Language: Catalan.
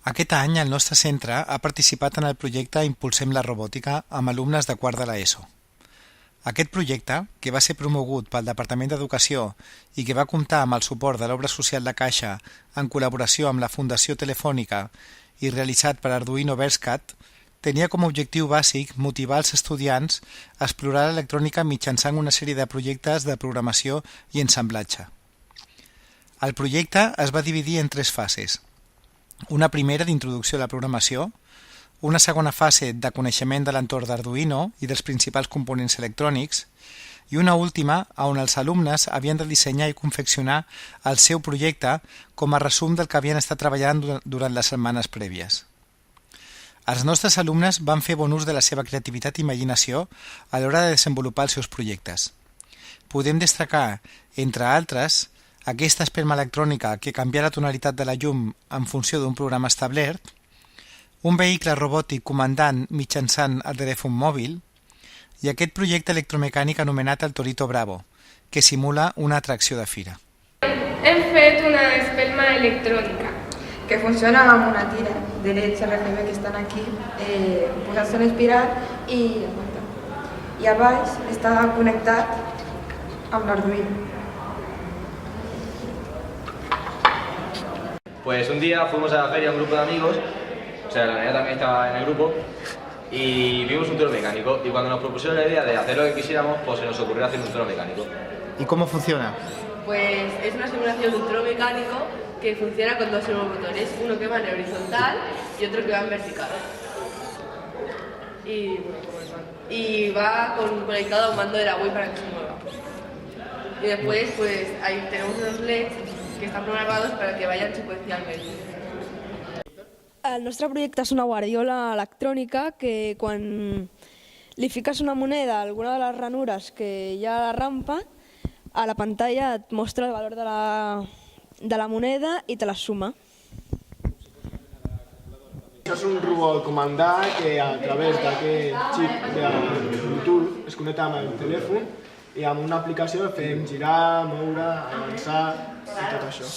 Aquest any el nostre centre ha participat en el projecte Impulsem la robòtica amb alumnes de quart de l'ESO. Aquest projecte, que va ser promogut pel Departament d'Educació i que va comptar amb el suport de l'Obra Social de Caixa en col·laboració amb la Fundació Telefònica i realitzat per Arduino VersCAD, tenia com a objectiu bàsic motivar els estudiants a explorar l'electrònica mitjançant una sèrie de projectes de programació i ensamblatge. El projecte es va dividir en 3 fases. Una primera d'introducció a la programació, una segona fase de coneixement de l'entorn d'Arduino i dels principals components electrònics i una última on els alumnes havien de dissenyar i confeccionar el seu projecte com a resum del que havien estat treballant durant les setmanes prèvies. Els nostres alumnes van fer bon ús de la seva creativitat i imaginació a l'hora de desenvolupar els seus projectes. Podem destacar, entre altres, aquesta espelma electrònica que canvia la tonalitat de la llum en funció d'un programa establert, un vehicle robòtic comandant mitjançant el telèfon mòbil i aquest projecte electromecànic anomenat el Torito Bravo, que simula una atracció de fira. Hem fet una espelma electrònica que funciona amb una tira de leds RGB que estan aquí, posats en espiral i a baix està connectat amb l'Arduino. Pues un día fuimos a la feria un grupo de amigos, o sea, la niña también estaba en el grupo, y vimos un toro mecánico, y cuando nos propusieron la idea de hacer lo que quisiéramos, pues se nos ocurrió hacer un toro mecánico. ¿Y cómo funciona? Pues es una simulación de un toro mecánico que funciona con 2 servomotores, uno que va en horizontal y otro que va en vertical. Y va conectado a un mando de la Wii para que se mueva. Y después pues ahí tenemos unos LEDs que estan programados para que vayan secuencialment. El nostre projecte és una guardiola electrònica que quan li fiques una moneda a alguna de les ranures que hi ha a la rampa, a la pantalla et mostra el valor de la moneda i te la suma. Això és un robot comandat que a través d'aquest xip de Bluetooth es connecta amb el telèfon i amb una aplicació fem girar, moure, avançar i tot això.